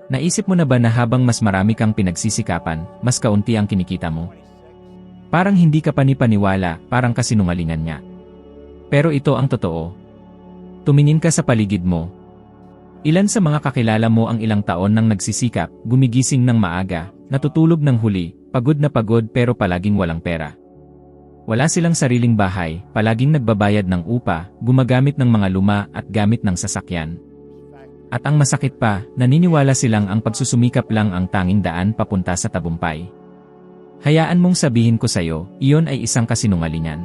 Naisip mo na ba na habang mas marami kang pinagsisikapan, mas kaunti ang kinikita mo? Parang hindi ka panipaniwala, parang kasinungalingan nga. Pero ito ang totoo. Tumingin ka sa paligid mo. Ilan sa mga kakilala mo ang ilang taon nang nagsisikap, gumigising ng maaga, natutulog ng huli, pagod na pagod pero palaging walang pera. Wala silang sariling bahay, palaging nagbabayad ng upa, gumagamit ng mga luma at gamit ng sasakyan. At ang masakit pa, naniniwala silang ang pagsusumikap lang ang tanging daan papunta sa tagumpay. Hayaan mong sabihin ko sa'yo, iyon ay isang kasinungalingan.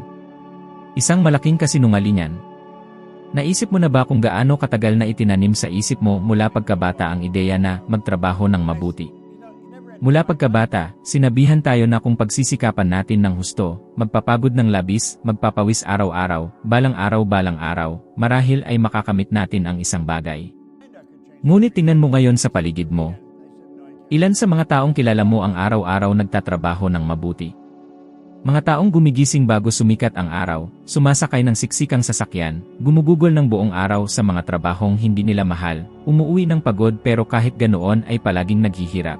Isang malaking kasinungalingan. Naisip mo na ba kung gaano katagal na itinanim sa isip mo mula pagkabata ang ideya na magtrabaho ng mabuti? Mula pagkabata, sinabihan tayo na kung pagsisikapan natin ng husto, magpapagod ng labis, magpapawis araw-araw, balang araw, marahil ay makakamit natin ang isang bagay. Ngunit tingnan mo ngayon sa paligid mo. Ilan sa mga taong kilala mo ang araw-araw nagtatrabaho ng mabuti? Mga taong gumigising bago sumikat ang araw, sumasakay ng siksikang sasakyan, gumugugol ng buong araw sa mga trabahong hindi nila mahal, umuwi ng pagod pero kahit ganoon ay palaging naghihirap.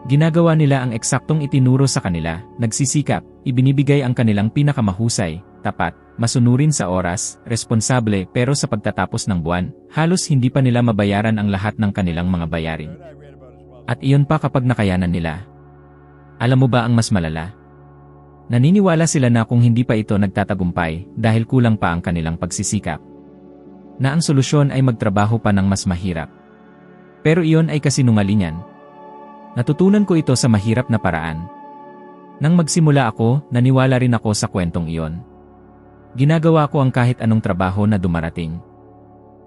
Ginagawa nila ang eksaktong itinuro sa kanila, nagsisikap, ibinibigay ang kanilang pinakamahusay, tapat, masunurin sa oras, responsable pero sa pagtatapos ng buwan, halos hindi pa nila mabayaran ang lahat ng kanilang mga bayarin. At iyon pa kapag nakayanan nila. Alam mo ba ang mas malala? Naniniwala sila na kung hindi pa ito nagtatagumpay dahil kulang pa ang kanilang pagsisikap. Na ang solusyon ay magtrabaho pa ng mas mahirap. Pero iyon ay kasinungalingan. Natutunan ko ito sa mahirap na paraan. Nang magsimula ako, naniwala rin ako sa kwentong iyon. Ginagawa ko ang kahit anong trabaho na dumarating.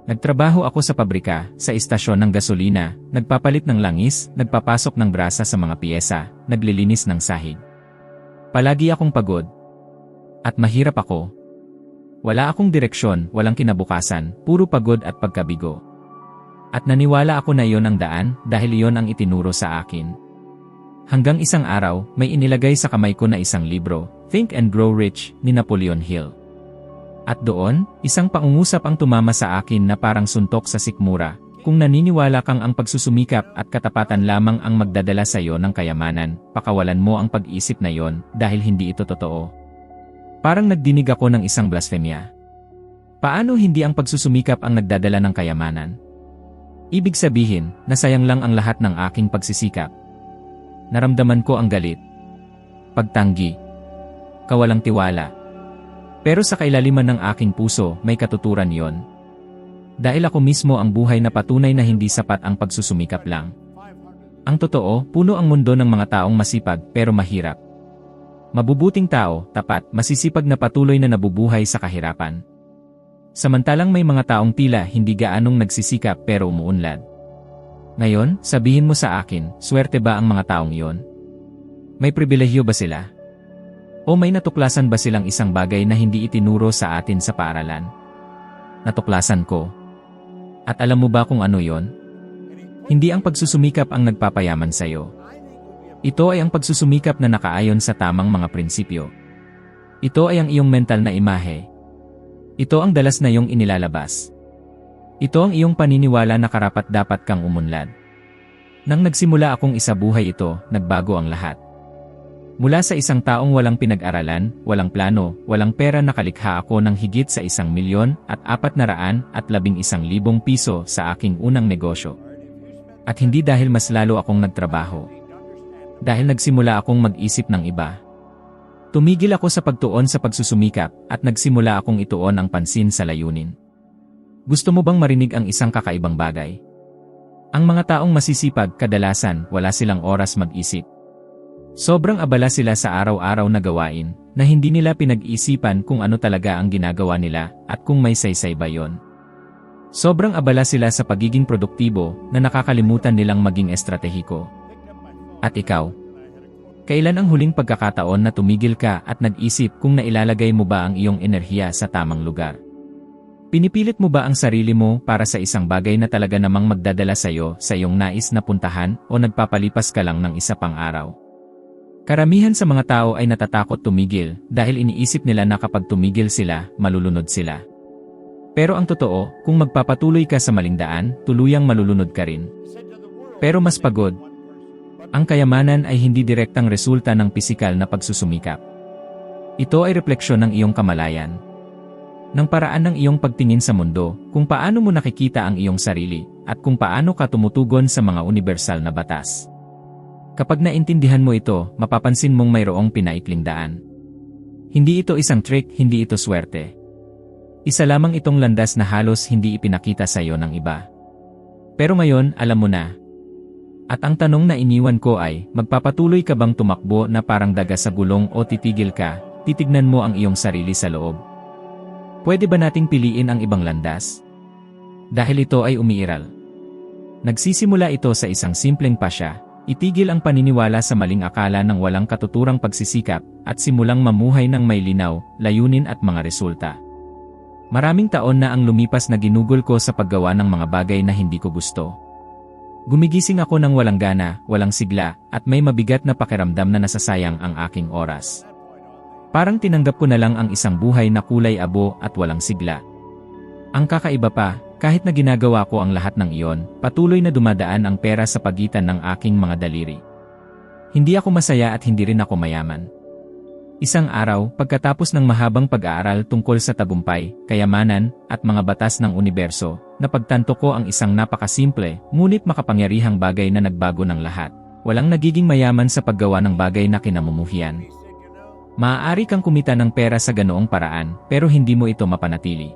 Nagtrabaho ako sa pabrika, sa istasyon ng gasolina, nagpapalit ng langis, nagpapasok ng brasa sa mga piyesa, naglilinis ng sahig. Palagi akong pagod. At mahirap ako. Wala akong direksyon, walang kinabukasan, puro pagod at pagkabigo. At naniwala ako na iyon ang daan dahil iyon ang itinuro sa akin. Hanggang isang araw, may inilagay sa kamay ko na isang libro, Think and Grow Rich, ni Napoleon Hill. At doon, isang pangungusap ang tumama sa akin na parang suntok sa sikmura. Kung naniniwala kang ang pagsusumikap at katapatan lamang ang magdadala sa iyo ng kayamanan, pakawalan mo ang pag-isip na iyon dahil hindi ito totoo. Parang nagdinig ako ng isang blasfemya. Paano hindi ang pagsusumikap ang nagdadala ng kayamanan? Ibig sabihin, nasayang lang ang lahat ng aking pagsisikap. Naramdaman ko ang galit, pagtanggi, kawalang tiwala. Pero sa kailaliman ng aking puso, may katuturan iyon. Dahil ako mismo ang buhay na patunay na hindi sapat ang pagsusumikap lang. Ang totoo, puno ang mundo ng mga taong masipag pero mahirap. Mabubuting tao, tapat, masisipag na patuloy na nabubuhay sa kahirapan. Samantalang may mga taong tila hindi gaanong nagsisikap pero umuunlad. Ngayon, sabihin mo sa akin, swerte ba ang mga taong iyon? May pribilehyo ba sila? O may natuklasan ba silang isang bagay na hindi itinuro sa atin sa paaralan? Natuklasan ko. At alam mo ba kung ano yon? Hindi ang pagsusumikap ang nagpapayaman sa iyo. Ito ay ang pagsusumikap na nakaayon sa tamang mga prinsipyo. Ito ay ang iyong mental na imahe. Ito ang dalas na iyong inilalabas. Ito ang iyong paniniwala na karapat-dapat kang umunlad. Nang nagsimula akong isabuhay ito, nagbago ang lahat. Mula sa isang taong walang pinag-aralan, walang plano, walang pera nakalikha ako ng higit sa 1,411,000 piso sa aking unang negosyo. At hindi dahil mas lalo akong nagtrabaho. Dahil nagsimula akong mag-isip ng iba. Tumigil ako sa pagtuon sa pagsusumikap at nagsimula akong ituon ang pansin sa layunin. Gusto mo bang marinig ang isang kakaibang bagay? Ang mga taong masisipag kadalasan wala silang oras mag-isip. Sobrang abala sila sa araw-araw na gawain na hindi nila pinag-isipan kung ano talaga ang ginagawa nila at kung may saysay ba yon. Sobrang abala sila sa pagiging produktibo na nakakalimutan nilang maging estratehiko. At ikaw? Kailan ang huling pagkakataon na tumigil ka at nag-isip kung nailalagay mo ba ang iyong enerhiya sa tamang lugar? Pinipilit mo ba ang sarili mo para sa isang bagay na talaga namang magdadala sa iyo sa iyong nais na puntahan o nagpapalipas ka lang ng isa pang araw? Karamihan sa mga tao ay natatakot tumigil dahil iniisip nila na kapag tumigil sila, malulunod sila. Pero ang totoo, kung magpapatuloy ka sa maling daan, tuluyang malulunod ka rin. Pero mas pagod. Ang kayamanan ay hindi direktang resulta ng pisikal na pagsusumikap. Ito ay refleksyon ng iyong kamalayan. Ng paraan ng iyong pagtingin sa mundo, kung paano mo nakikita ang iyong sarili, at kung paano ka tumutugon sa mga universal na batas. Kapag naintindihan mo ito, mapapansin mong mayroong pinaikling daan. Hindi ito isang trick, hindi ito swerte. Isa lamang itong landas na halos hindi ipinakita sa iyo ng iba. Pero ngayon, alam mo na. At ang tanong na iniwan ko ay, magpapatuloy ka bang tumakbo na parang daga sa gulong o titigil ka, titignan mo ang iyong sarili sa loob? Pwede ba nating piliin ang ibang landas? Dahil ito ay umiiral. Nagsisimula ito sa isang simpleng pasya, itigil ang paniniwala sa maling akala ng walang katuturang pagsisikap, at simulang mamuhay ng may linaw, layunin at mga resulta. Maraming taon na ang lumipas na ginugol ko sa paggawa ng mga bagay na hindi ko gusto. Gumigising ako ng walang gana, walang sigla, at may mabigat na pakiramdam na nasasayang ang aking oras. Parang tinanggap ko na lang ang isang buhay na kulay abo at walang sigla. Ang kakaiba pa, kahit na ginagawa ko ang lahat ng iyon, patuloy na dumadaan ang pera sa pagitan ng aking mga daliri. Hindi ako masaya at hindi rin ako mayaman. Isang araw, pagkatapos ng mahabang pag-aaral tungkol sa tagumpay, kayamanan, at mga batas ng universo, napagtanto ko ang isang napakasimple, ngunit makapangyarihang bagay na nagbago ng lahat. Walang nagiging mayaman sa paggawa ng bagay na kinamumuhian. Maaari kang kumita ng pera sa ganoong paraan, pero hindi mo ito mapanatili.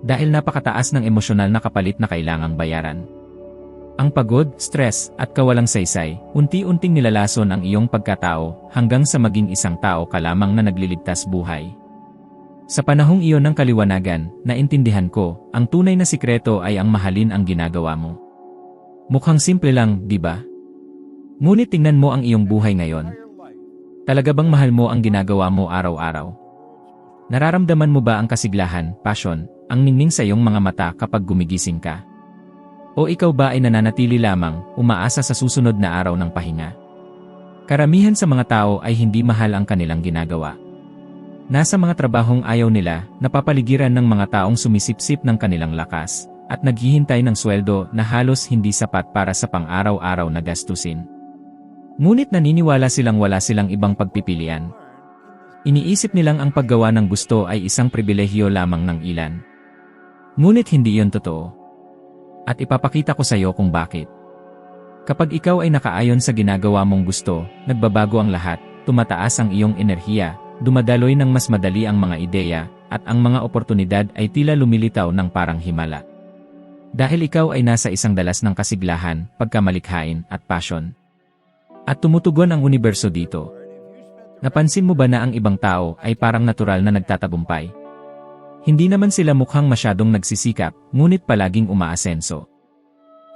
Dahil napakataas ng emosyonal na kapalit na kailangang bayaran. Ang pagod, stress, at kawalang saysay, unti-unting nilalason ang iyong pagkatao hanggang sa maging isang tao ka lamang na nagliligtas buhay. Sa panahong iyon ng kaliwanagan, naintindihan ko, ang tunay na sikreto ay ang mahalin ang ginagawa mo. Mukhang simple lang, di ba? Ngunit tingnan mo ang iyong buhay ngayon. Talaga bang mahal mo ang ginagawa mo araw-araw? Nararamdaman mo ba ang kasiglahan, passion, ang ningning sa iyong mga mata kapag gumigising ka? O ikaw ba ay nananatili lamang, umaasa sa susunod na araw ng pahinga? Karamihan sa mga tao ay hindi mahal ang kanilang ginagawa. Nasa mga trabahong ayaw nila, napapaligiran ng mga taong sumisipsip ng kanilang lakas, at naghihintay ng sweldo na halos hindi sapat para sa pang-araw-araw na gastusin. Ngunit naniniwala silang wala silang ibang pagpipilian. Iniisip nilang ang paggawa ng gusto ay isang pribilehyo lamang ng ilan. Ngunit hindi iyon totoo. At ipapakita ko sa iyo kung bakit. Kapag ikaw ay nakaayon sa ginagawa mong gusto, nagbabago ang lahat, tumataas ang iyong enerhiya, dumadaloy ng mas madali ang mga ideya, at ang mga oportunidad ay tila lumilitaw ng parang himala. Dahil ikaw ay nasa isang dalas ng kasiglahan, pagkamalikhain, at passion. At tumutugon ang universo dito. Napansin mo ba na ang ibang tao ay parang natural na nagtatagumpay? Hindi naman sila mukhang masyadong nagsisikap, ngunit palaging umaasenso.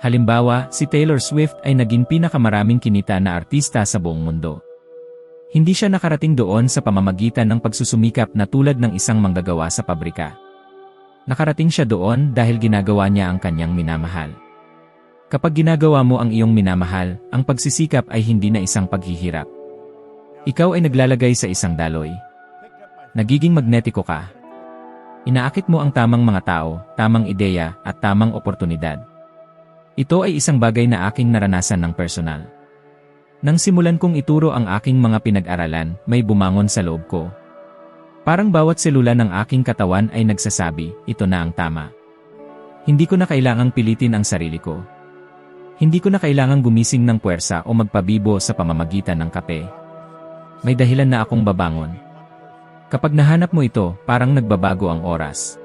Halimbawa, si Taylor Swift ay naging pinakamaraming kinita na artista sa buong mundo. Hindi siya nakarating doon sa pamamagitan ng pagsusumikap na tulad ng isang manggagawa sa pabrika. Nakarating siya doon dahil ginagawa niya ang kanyang minamahal. Kapag ginagawa mo ang iyong minamahal, ang pagsisikap ay hindi na isang paghihirap. Ikaw ay naglalagay sa isang daloy. Nagiging magnetiko ka. Inaakit mo ang tamang mga tao, tamang ideya, at tamang oportunidad. Ito ay isang bagay na aking naranasan ng personal. Nang simulan kong ituro ang aking mga pinag-aralan, may bumangon sa loob ko. Parang bawat selula ng aking katawan ay nagsasabi, ito na ang tama. Hindi ko na kailangang pilitin ang sarili ko. Hindi ko na kailangang gumising ng puwersa o magpabibo sa pamamagitan ng kape. May dahilan na akong babangon. Kapag nahanap mo ito, parang nagbabago ang oras.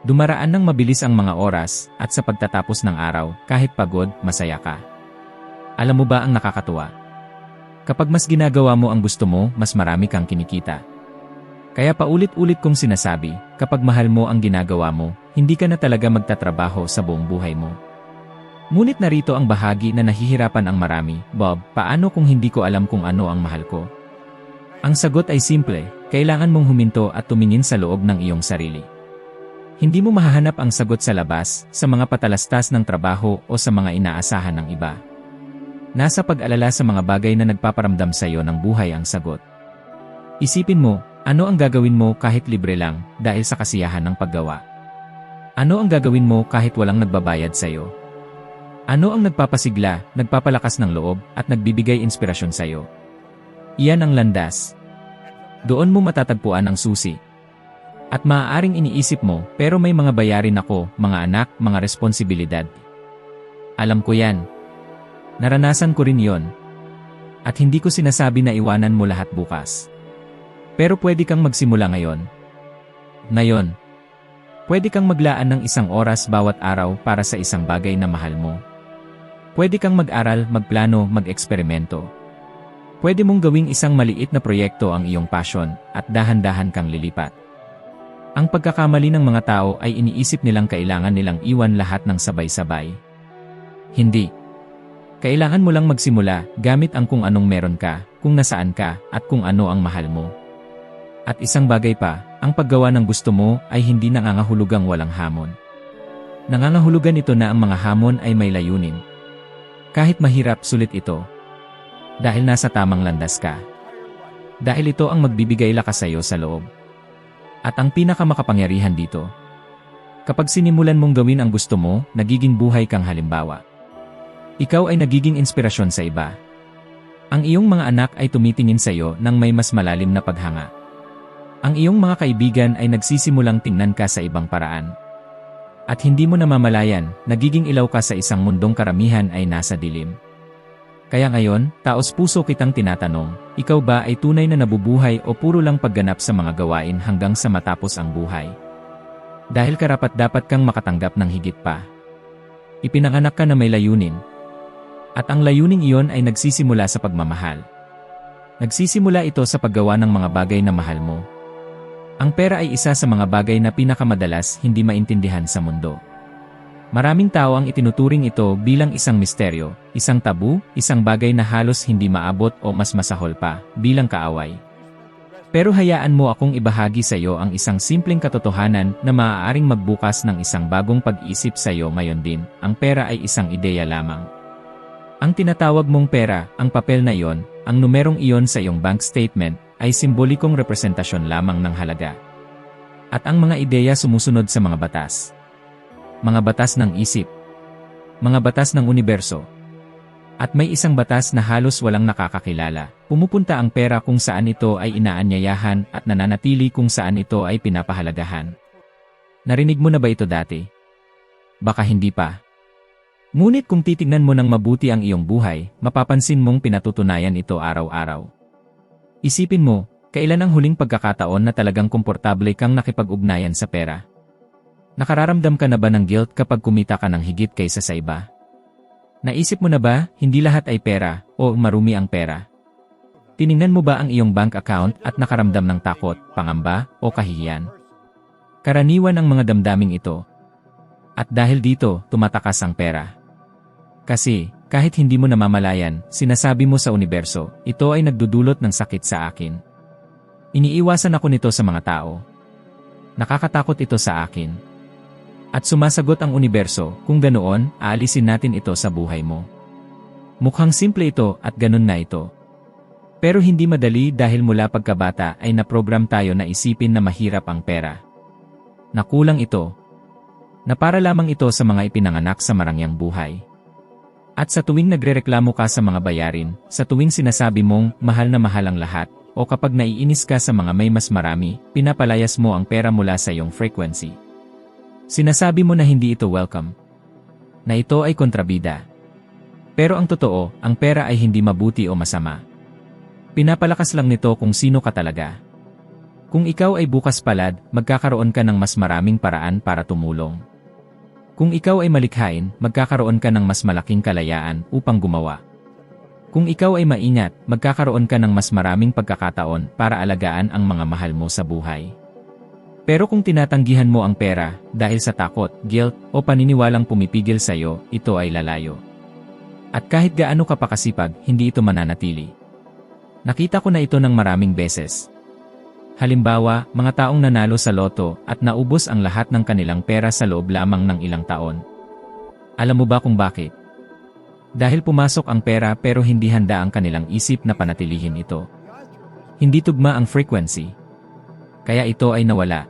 Dumaraan ng mabilis ang mga oras, at sa pagtatapos ng araw, kahit pagod, masaya ka. Alam mo ba ang nakakatuwa? Kapag mas ginagawa mo ang gusto mo, mas marami kang kinikita. Kaya paulit-ulit kong sinasabi, kapag mahal mo ang ginagawa mo, hindi ka na talaga magtatrabaho sa buong buhay mo. Ngunit narito ang bahagi na nahihirapan ang marami, Bob, paano kung hindi ko alam kung ano ang mahal ko? Ang sagot ay simple, kailangan mong huminto at tumingin sa loob ng iyong sarili. Hindi mo mahahanap ang sagot sa labas, sa mga patalastas ng trabaho o sa mga inaasahan ng iba. Nasa pag-alala sa mga bagay na nagpaparamdam sa iyo ng buhay ang sagot. Isipin mo, ano ang gagawin mo kahit libre lang dahil sa kasiyahan ng paggawa? Ano ang gagawin mo kahit walang nagbabayad sa iyo? Ano ang nagpapasigla, nagpapalakas ng loob, at nagbibigay inspirasyon sa'yo? Iyan ang landas. Doon mo matatagpuan ang susi. At maaaring iniisip mo, pero may mga bayarin ako, mga anak, mga responsibilidad. Alam ko yan. Naranasan ko rin yon. At hindi ko sinasabi na iwanan mo lahat bukas. Pero pwede kang magsimula ngayon. Ngayon. Pwede kang maglaan ng 1 oras bawat araw para sa isang bagay na mahal mo. Pwede kang mag-aral, magplano, mag-eksperimento. Pwede mong gawing isang maliit na proyekto ang iyong passion at dahan-dahan kang lilipat. Ang pagkakamali ng mga tao ay iniisip nilang kailangan nilang iwan lahat ng sabay-sabay. Hindi. Kailangan mo lang magsimula gamit ang kung anong meron ka, kung nasaan ka, at kung ano ang mahal mo. At isang bagay pa, ang paggawa ng gusto mo ay hindi nangangahulugang walang hamon. Nangangahulugan ito na ang mga hamon ay may layunin. Kahit mahirap, sulit ito. Dahil nasa tamang landas ka. Dahil ito ang magbibigay lakas sa iyo sa loob. At ang pinakamakapangyarihan dito. Kapag sinimulan mong gawin ang gusto mo, nagiging buhay kang halimbawa. Ikaw ay nagiging inspirasyon sa iba. Ang iyong mga anak ay tumitingin sa iyo ng may mas malalim na paghanga. Ang iyong mga kaibigan ay nagsisimulang tingnan ka sa ibang paraan. At hindi mo namamalayan, nagiging ilaw ka sa isang mundong karamihan ay nasa dilim. Kaya ngayon, taos-puso kitang tinatanong, ikaw ba ay tunay na nabubuhay o puro lang pagganap sa mga gawain hanggang sa matapos ang buhay? Dahil karapat-dapat kang makatanggap ng higit pa. Ipinanganak ka na may layunin. At ang layuning iyon ay nagsisimula sa pagmamahal. Nagsisimula ito sa paggawa ng mga bagay na mahal mo. Ang pera ay isa sa mga bagay na pinakamadalas hindi maintindihan sa mundo. Maraming tao ang itinuturing ito bilang isang misteryo, isang tabu, isang bagay na halos hindi maabot o mas masahol pa, bilang kaaway. Pero hayaan mo akong ibahagi sa iyo ang isang simpleng katotohanan na maaaring magbukas ng isang bagong pag-isip sa iyo ngayon din, ang pera ay isang ideya lamang. Ang tinatawag mong pera, ang papel na iyon, ang numerong iyon sa iyong bank statement, ay simbolikong representasyon lamang ng halaga. At ang mga ideya sumusunod sa mga batas. Mga batas ng isip. Mga batas ng universo. At may isang batas na halos walang nakakakilala. Pumupunta ang pera kung saan ito ay inaanyayahan at nananatili kung saan ito ay pinapahalagahan. Narinig mo na ba ito dati? Baka hindi pa. Ngunit kung titignan mo ng mabuti ang iyong buhay, mapapansin mong pinatutunayan ito araw-araw. Isipin mo, kailan ang huling pagkakataon na talagang komportable kang nakipag-ugnayan sa pera? Nakararamdam ka na ba ng guilt kapag kumita ka ng higit kaysa sa iba? Naisip mo na ba, hindi lahat ay pera, o marumi ang pera? Tiningnan mo ba ang iyong bank account at nakaramdam ng takot, pangamba, o kahihiyan? Karaniwan ang mga damdaming ito. At dahil dito, tumatakas ang pera. Kasi, kahit hindi mo namamalayan, sinasabi mo sa universo, ito ay nagdudulot ng sakit sa akin. Iniiwasan ako nito sa mga tao. Nakakatakot ito sa akin. At sumasagot ang universo, kung ganoon, aalisin natin ito sa buhay mo. Mukhang simple ito at ganun na ito. Pero hindi madali dahil mula pagkabata ay naprogram tayo na isipin na mahirap ang pera. Nakulang ito. Na para lamang ito sa mga ipinanganak sa marangyang buhay. At sa tuwing nagrereklamo ka sa mga bayarin, sa tuwing sinasabi mong mahal na mahal ang lahat, o kapag naiinis ka sa mga may mas marami, pinapalayas mo ang pera mula sa iyong frequency. Sinasabi mo na hindi ito welcome. Na ito ay kontrabida. Pero ang totoo, ang pera ay hindi mabuti o masama. Pinapalakas lang nito kung sino ka talaga. Kung ikaw ay bukas palad, magkakaroon ka ng mas maraming paraan para tumulong. Kung ikaw ay malikhain, magkakaroon ka ng mas malaking kalayaan upang gumawa. Kung ikaw ay maingat, magkakaroon ka ng mas maraming pagkakataon para alagaan ang mga mahal mo sa buhay. Pero kung tinatanggihan mo ang pera, dahil sa takot, guilt, o paniniwalang pumipigil sa iyo, ito ay lalayo. At kahit gaano ka pa kasipag, hindi ito mananatili. Nakita ko na ito ng maraming beses. Halimbawa, mga taong nanalo sa loto at naubos ang lahat ng kanilang pera sa loob lamang ng ilang taon. Alam mo ba kung bakit? Dahil pumasok ang pera pero hindi handa ang kanilang isip na panatilihin ito. Hindi tugma ang frequency. Kaya ito ay nawala.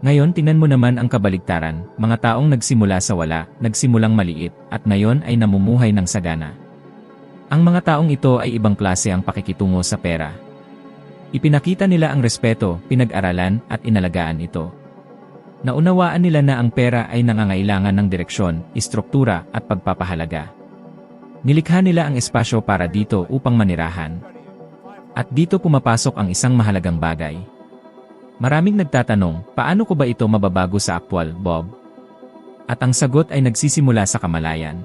Ngayon tingnan mo naman ang kabaligtaran, mga taong nagsimula sa wala, nagsimulang maliit, at ngayon ay namumuhay ng sagana. Ang mga taong ito ay ibang klase ang pakikitungo sa pera. Ipinakita nila ang respeto, pinag-aralan, at inalagaan ito. Naunawaan nila na ang pera ay nangangailangan ng direksyon, istruktura, at pagpapahalaga. Nilikha nila ang espasyo para dito upang manirahan. At dito pumapasok ang isang mahalagang bagay. Maraming nagtatanong, paano ko ba ito mababago sa aktwal, Bob? At ang sagot ay nagsisimula sa kamalayan.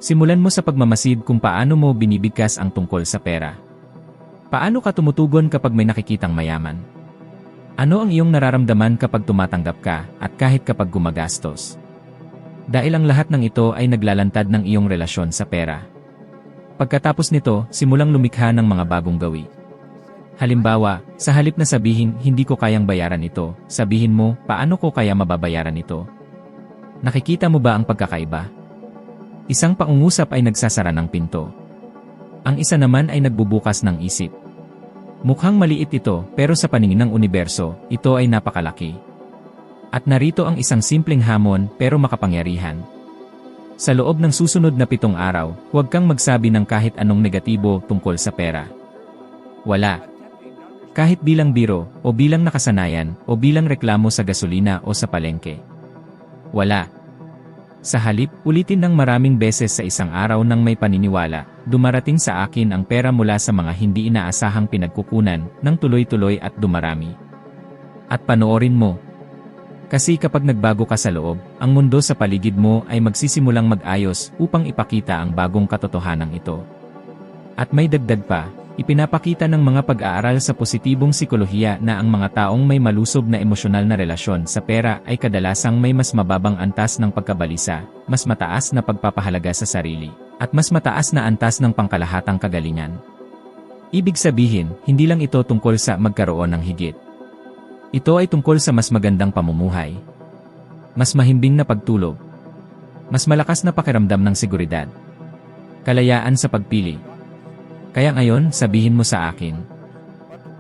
Simulan mo sa pagmamasid kung paano mo binibigkas ang tungkol sa pera. Paano ka tumutugon kapag may nakikitang mayaman? Ano ang iyong nararamdaman kapag tumatanggap ka at kahit kapag gumagastos? Dahil ang lahat ng ito ay naglalantad ng iyong relasyon sa pera. Pagkatapos nito, simulang lumikha ng mga bagong gawi. Halimbawa, sa halip na sabihin, hindi ko kayang bayaran ito, sabihin mo, paano ko kaya mababayaran ito? Nakikita mo ba ang pagkakaiba? Isang pangungusap ay nagsasara ng pinto. Ang isa naman ay nagbubukas ng isip. Mukhang maliit ito, pero sa paningin ng universo, ito ay napakalaki. At narito ang isang simpleng hamon, pero makapangyarihan. Sa loob ng susunod na 7 araw, huwag kang magsabi ng kahit anong negatibo tungkol sa pera. Wala. Kahit bilang biro, o bilang nakasanayan, o bilang reklamo sa gasolina o sa palengke. Wala. Sa halip, ulitin ng maraming beses sa isang araw ng may paniniwala, dumarating sa akin ang pera mula sa mga hindi inaasahang pinagkukunan, ng tuloy-tuloy at dumarami. At panoorin mo. Kasi kapag nagbago ka sa loob, ang mundo sa paligid mo ay magsisimulang mag-ayos upang ipakita ang bagong katotohanan ito. At may dagdag pa. Ipinapakita ng mga pag-aaral sa positibong sikolohiya na ang mga taong may malusob na emosyonal na relasyon sa pera ay kadalasang may mas mababang antas ng pagkabalisa, mas mataas na pagpapahalaga sa sarili, at mas mataas na antas ng pangkalahatang kagalingan. Ibig sabihin, hindi lang ito tungkol sa magkaroon ng higit. Ito ay tungkol sa mas magandang pamumuhay, mas mahimbing na pagtulog, mas malakas na pakiramdam ng seguridad, kalayaan sa pagpili. Kaya ngayon, sabihin mo sa akin,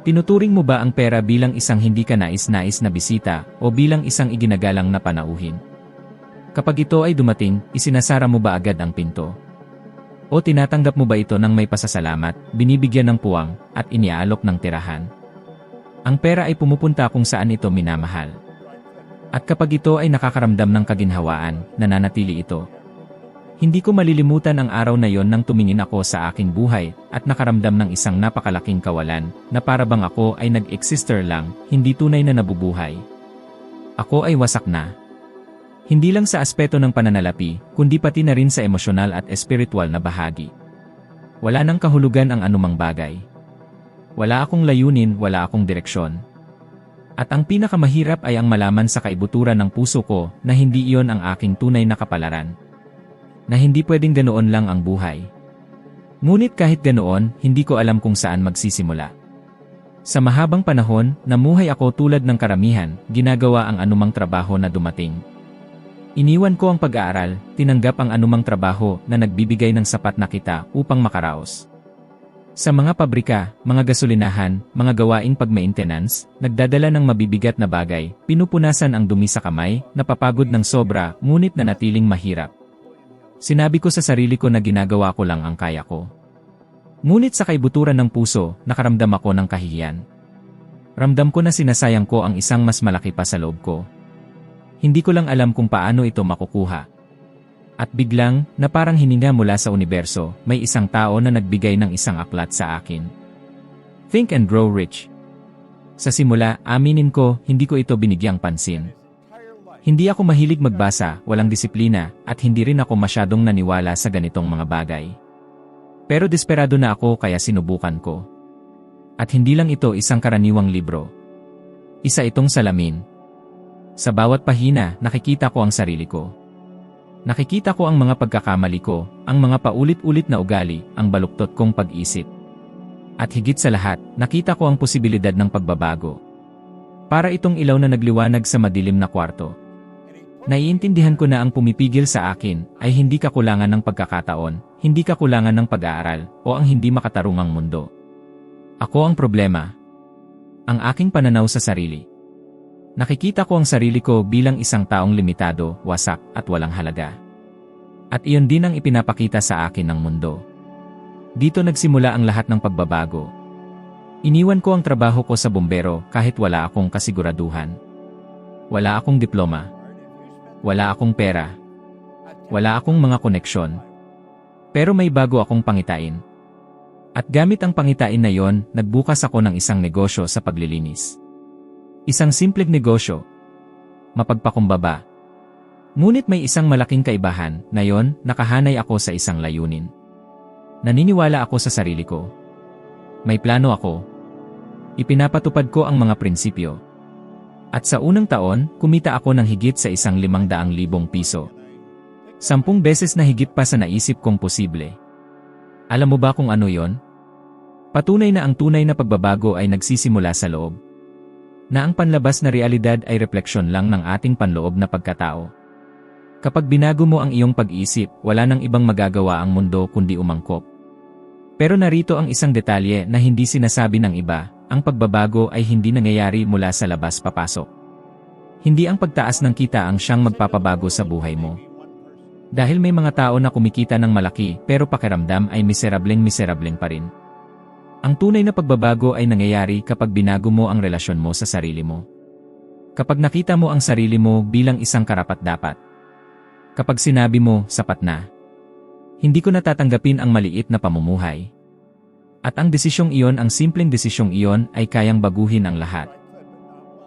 tinuturing mo ba ang pera bilang isang hindi ka nais-nais na bisita o bilang isang iginagalang na panauhin? Kapag ito ay dumating, isinasara mo ba agad ang pinto? O tinatanggap mo ba ito ng may pasasalamat, binibigyan ng puwang, at iniaalok ng tirahan? Ang pera ay pumupunta kung saan ito minamahal. At kapag ito ay nakakaramdam ng kaginhawaan, nananatili ito. Hindi ko malilimutan ang araw na yon nang tumingin ako sa aking buhay at nakaramdam ng isang napakalaking kawalan na parabang ako ay nag-exister lang, hindi tunay na nabubuhay. Ako ay wasak na. Hindi lang sa aspeto ng pananalapi, kundi pati na rin sa emosyonal at espiritual na bahagi. Wala nang kahulugan ang anumang bagay. Wala akong layunin, wala akong direksyon. At ang pinakamahirap ay ang malaman sa kaibuturan ng puso ko na hindi iyon ang aking tunay na kapalaran. Na hindi pwedeng ganoon lang ang buhay. Ngunit kahit ganoon, hindi ko alam kung saan magsisimula. Sa mahabang panahon, namuhay ako tulad ng karamihan, ginagawa ang anumang trabaho na dumating. Iniwan ko ang pag-aaral, tinanggap ang anumang trabaho na nagbibigay ng sapat na kita upang makaraos. Sa mga pabrika, mga gasolinahan, mga gawaing pag-maintenance, nagdadala ng mabibigat na bagay, pinupunasan ang dumi sa kamay, napapagod ng sobra, ngunit nanatiling mahirap. Sinabi ko sa sarili ko na ginagawa ko lang ang kaya ko. Ngunit sa kaibuturan ng puso, nakaramdam ako ng kahihiyan. Ramdam ko na sinasayang ko ang isang mas malaki pa sa loob ko. Hindi ko lang alam kung paano ito makukuha. At biglang, na parang hininga mula sa universo, may isang tao na nagbigay ng isang aklat sa akin. Think and Grow Rich. Sa simula, aminin ko, hindi ko ito binigyang pansin. Hindi ako mahilig magbasa, walang disiplina, at hindi rin ako masyadong naniwala sa ganitong mga bagay. Pero desperado na ako kaya sinubukan ko. At hindi lang ito isang karaniwang libro. Isa itong salamin. Sa bawat pahina, nakikita ko ang sarili ko. Nakikita ko ang mga pagkakamali ko, ang mga paulit-ulit na ugali, ang baluktot kong pag-isip. At higit sa lahat, nakita ko ang posibilidad ng pagbabago. Para itong ilaw na nagliwanag sa madilim na kwarto. Naiintindihan ko na ang pumipigil sa akin ay hindi kakulangan ng pagkakataon, hindi kakulangan ng pag-aaral, o ang hindi makatarungang mundo. Ako ang problema. Ang aking pananaw sa sarili. Nakikita ko ang sarili ko bilang isang taong limitado, wasak, at walang halaga. At iyon din ang ipinapakita sa akin ng mundo. Dito nagsimula ang lahat ng pagbabago. Iniwan ko ang trabaho ko sa bumbero kahit wala akong kasiguraduhan. Wala akong diploma. Wala akong pera. Wala akong mga koneksyon. Pero may bago akong pangitain. At gamit ang pangitain na yon, nagbukas ako ng isang negosyo sa paglilinis. Isang simpleng negosyo. Mapagpakumbaba. Ngunit may isang malaking kaibahan, na yon, nakahanay ako sa isang layunin. Naniniwala ako sa sarili ko. May plano ako. Ipinapatupad ko ang mga prinsipyo. At sa unang taon, kumita ako ng higit sa 500,000 piso. 10 beses na higit pa sa naisip kong posible. Alam mo ba kung ano yon? Patunay na ang tunay na pagbabago ay nagsisimula sa loob. Na ang panlabas na realidad ay refleksyon lang ng ating panloob na pagkatao. Kapag binago mo ang iyong pag-iisip, wala nang ibang magagawa ang mundo kundi umangkop. Pero narito ang isang detalye na hindi sinasabi ng iba, ang pagbabago ay hindi nangyayari mula sa labas papasok. Hindi ang pagtaas ng kita ang siyang magpapabago sa buhay mo. Dahil may mga tao na kumikita ng malaki pero pakiramdam ay miserableng pa rin. Ang tunay na pagbabago ay nangyayari kapag binago mo ang relasyon mo sa sarili mo. Kapag nakita mo ang sarili mo bilang isang karapat-dapat. Kapag sinabi mo, sapat na. Hindi ko natatanggapin ang maliit na pamumuhay. At ang desisyong iyon, ang simpleng desisyong iyon ay kayang baguhin ang lahat.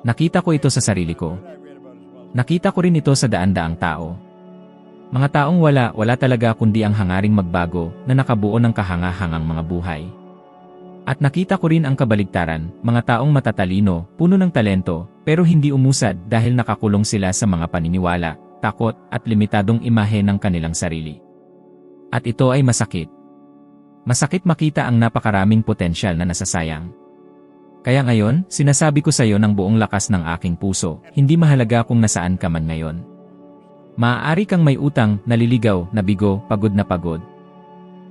Nakita ko ito sa sarili ko. Nakita ko rin ito sa daan-daang tao. Mga taong wala talaga kundi ang hangaring magbago na nakabuo ng kahangahangang mga buhay. At nakita ko rin ang kabaligtaran, mga taong matatalino, puno ng talento, pero hindi umusad dahil nakakulong sila sa mga paniniwala, takot, at limitadong imahe ng kanilang sarili. At ito ay masakit. Masakit makita ang napakaraming potensyal na nasasayang. Kaya ngayon, sinasabi ko sa iyo ng buong lakas ng aking puso, hindi mahalaga kung nasaan ka man ngayon. Maaari kang may utang, naliligaw, nabigo, pagod na pagod.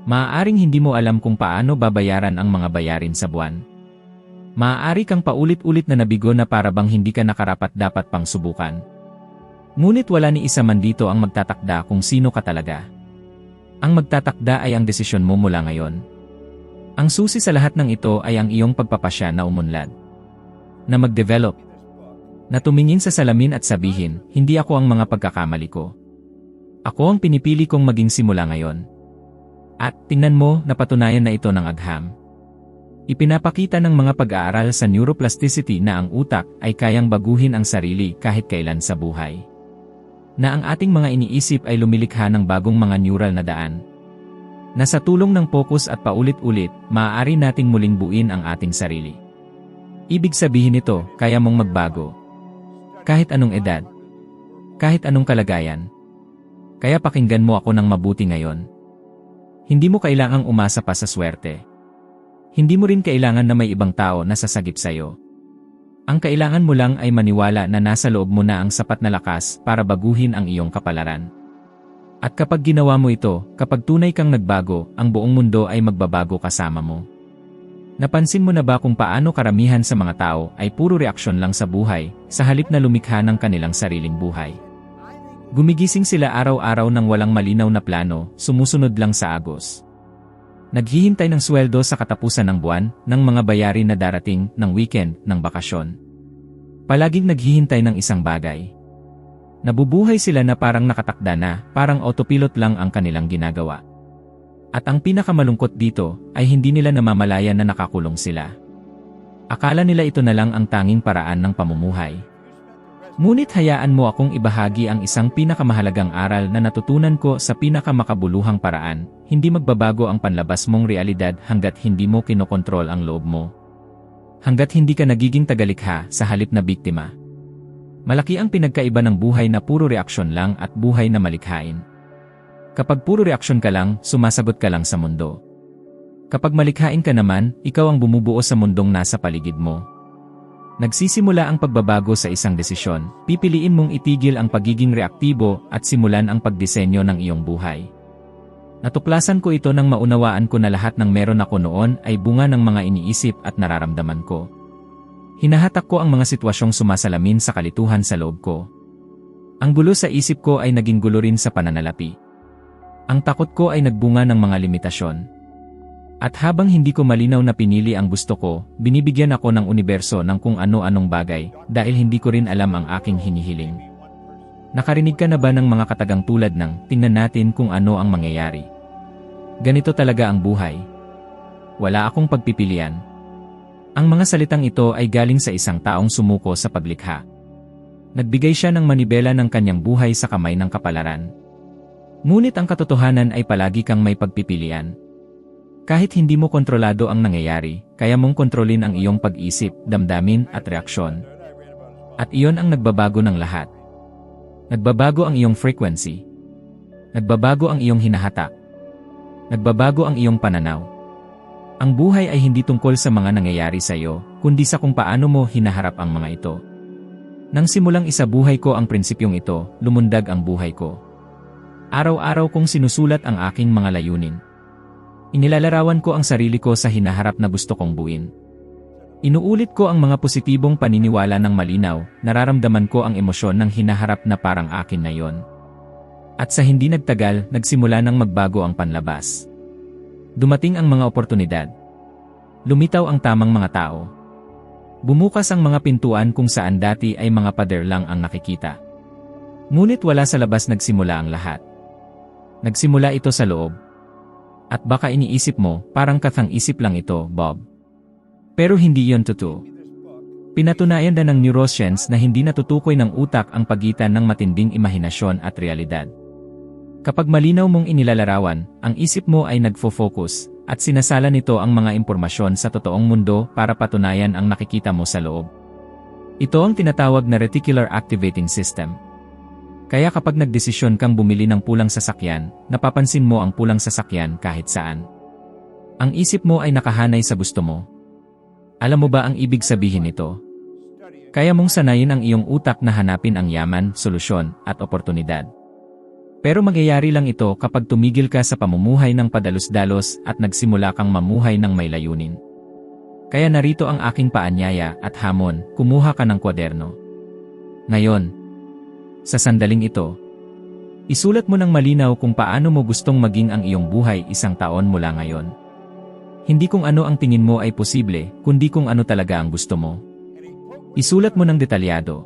Maaaring hindi mo alam kung paano babayaran ang mga bayarin sa buwan. Maaari kang paulit-ulit na nabigo na para bang hindi ka nakarapat-dapat pang subukan. Ngunit wala ni isa man dito ang magtatakda kung sino ka talaga. Ang magtatakda ay ang desisyon mo mula ngayon. Ang susi sa lahat ng ito ay ang iyong pagpapasya na umunlad. Na mag-develop. Na tumingin sa salamin at sabihin, hindi ako ang mga pagkakamali ko. Ako ang pinipili kong maging simula ngayon. At tingnan mo, napatunayan na ito ng agham. Ipinapakita ng mga pag-aaral sa neuroplasticity na ang utak ay kayang baguhin ang sarili kahit kailan sa buhay. Na ang ating mga iniisip ay lumilikha ng bagong mga neural na daan. Na sa tulong ng focus at paulit-ulit, maaari nating muling buuin ang ating sarili. Ibig sabihin nito, kaya mong magbago. Kahit anong edad. Kahit anong kalagayan. Kaya pakinggan mo ako ng mabuti ngayon. Hindi mo kailangang umasa pa sa swerte. Hindi mo rin kailangan na may ibang tao na sasagip sa'yo. Ang kailangan mo lang ay maniwala na nasa loob mo na ang sapat na lakas para baguhin ang iyong kapalaran. At kapag ginawa mo ito, kapag tunay kang nagbago, ang buong mundo ay magbabago kasama mo. Napansin mo na ba kung paano karamihan sa mga tao ay puro reaksyon lang sa buhay, sa halip na lumikha ng kanilang sariling buhay? Gumigising sila araw-araw ng walang malinaw na plano, sumusunod lang sa agos. Naghihintay ng sweldo sa katapusan ng buwan, ng mga bayarin na darating, ng weekend, ng bakasyon. Palaging naghihintay ng isang bagay. Nabubuhay sila na parang nakatakda na, parang autopilot lang ang kanilang ginagawa. At ang pinakamalungkot dito, ay hindi nila namamalayan na nakakulong sila. Akala nila ito na lang ang tanging paraan ng pamumuhay. Ngunit hayaan mo akong ibahagi ang isang pinakamahalagang aral na natutunan ko sa pinakamakabuluhang paraan, hindi magbabago ang panlabas mong realidad hanggat hindi mo kinokontrol ang loob mo. Hanggat hindi ka nagiging tagalikha sa halip na biktima. Malaki ang pinagkaiba ng buhay na puro reaksyon lang at buhay na malikhain. Kapag puro reaksyon ka lang, sumasagot ka lang sa mundo. Kapag malikhain ka naman, ikaw ang bumubuo sa mundong nasa paligid mo. Nagsisimula ang pagbabago sa isang desisyon, pipiliin mong itigil ang pagiging reaktibo at simulan ang pagdisenyo ng iyong buhay. Natuklasan ko ito nang maunawaan ko na lahat ng meron ako noon ay bunga ng mga iniisip at nararamdaman ko. Hinahatak ko ang mga sitwasyong sumasalamin sa kalituhan sa loob ko. Ang gulo sa isip ko ay naging gulo rin sa pananalapi. Ang takot ko ay nagbunga ng mga limitasyon. At habang hindi ko malinaw na pinili ang gusto ko, binibigyan ako ng universo ng kung ano-anong bagay dahil hindi ko rin alam ang aking hinihiling. Nakarinig ka na ba ng mga katagang tulad ng, tingnan natin kung ano ang mangyayari? Ganito talaga ang buhay. Wala akong pagpipilian. Ang mga salitang ito ay galing sa isang taong sumuko sa paglikha. Nagbigay siya ng manibela ng kanyang buhay sa kamay ng kapalaran. Ngunit ang katotohanan ay palagi kang may pagpipilian. Kahit hindi mo kontrolado ang nangyayari, kaya mong kontrolin ang iyong pag-isip, damdamin at reaksyon. At iyon ang nagbabago ng lahat. Nagbabago ang iyong frequency. Nagbabago ang iyong hinahatak. Nagbabago ang iyong pananaw. Ang buhay ay hindi tungkol sa mga nangyayari sa iyo, kundi sa kung paano mo hinaharap ang mga ito. Nang simulang isabuhay ko ang prinsipyong ito, lumundag ang buhay ko. Araw-araw kong sinusulat ang aking mga layunin. Inilalarawan ko ang sarili ko sa hinaharap na gusto kong buuin. Inuulit ko ang mga positibong paniniwala ng malinaw, nararamdaman ko ang emosyon ng hinaharap na parang akin na yon. At sa hindi nagtagal, nagsimula nang magbago ang panlabas. Dumating ang mga oportunidad. Lumitaw ang tamang mga tao. Bumukas ang mga pintuan kung saan dati ay mga pader lang ang nakikita. Ngunit wala sa labas nagsimula ang lahat. Nagsimula ito sa loob. At baka iniisip mo, parang kathang-isip lang ito, Bob. Pero hindi yon totoo. Pinatunayan na ng neuroscience na hindi natutukoy ng utak ang pagitan ng matinding imahinasyon at realidad. Kapag malinaw mong inilalarawan, ang isip mo ay nagfo-focus, at sinasala nito ang mga impormasyon sa totoong mundo para patunayan ang nakikita mo sa loob. Ito ang tinatawag na reticular activating system. Kaya kapag nagdesisyon kang bumili ng pulang sasakyan, napapansin mo ang pulang sasakyan kahit saan. Ang isip mo ay nakahanay sa gusto mo. Alam mo ba ang ibig sabihin nito? Kaya mong sanayin ang iyong utak na hanapin ang yaman, solusyon, at oportunidad. Pero magyayari lang ito kapag tumigil ka sa pamumuhay ng padalos-dalos at nagsimula kang mamuhay ng may layunin. Kaya narito ang aking paanyaya at hamon, kumuha ka ng kwaderno. Ngayon, sa sandaling ito, isulat mo ng malinaw kung paano mo gustong maging ang iyong buhay 1 taon mula ngayon. Hindi kung ano ang tingin mo ay posible, kundi kung ano talaga ang gusto mo. Isulat mo ng detalyado.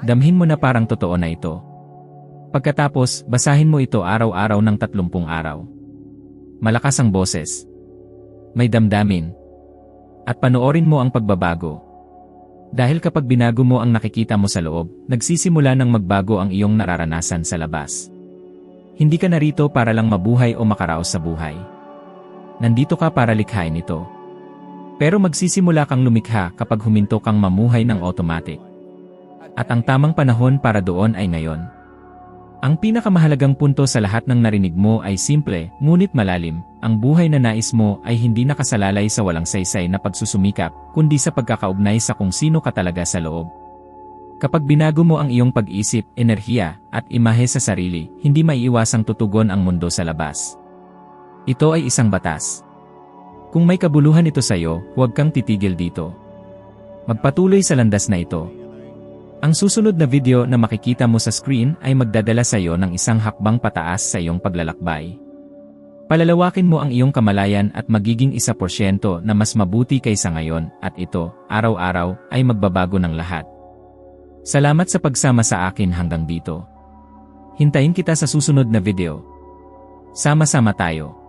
Damhin mo na parang totoo na ito. Pagkatapos, basahin mo ito araw-araw ng 30 araw. Malakas ang boses. May damdamin. At panoorin mo ang pagbabago. Dahil kapag binago mo ang nakikita mo sa loob, nagsisimula ng magbago ang iyong nararanasan sa labas. Hindi ka narito para lang mabuhay o makaraos sa buhay. Nandito ka para likhain ito. Pero magsisimula kang lumikha kapag huminto kang mamuhay ng automatic. At ang tamang panahon para doon ay ngayon. Ang pinakamahalagang punto sa lahat ng narinig mo ay simple, ngunit malalim. Ang buhay na nais mo ay hindi nakasalalay sa walang saysay na pagsusumikap, kundi sa pagkakaugnay sa kung sino ka talaga sa loob. Kapag binago mo ang iyong pag-isip, enerhiya, at imahe sa sarili, hindi maiiwasang tutugon ang mundo sa labas. Ito ay isang batas. Kung may kabuluhan ito sa iyo, huwag kang titigil dito. Magpatuloy sa landas na ito. Ang susunod na video na makikita mo sa screen ay magdadala sa iyo ng isang hakbang pataas sa iyong paglalakbay. Palalawakin mo ang iyong kamalayan at magiging 1% na mas mabuti kaysa ngayon at ito, araw-araw, ay magbabago ng lahat. Salamat sa pagsama sa akin hanggang dito. Hintayin kita sa susunod na video. Sama-sama tayo.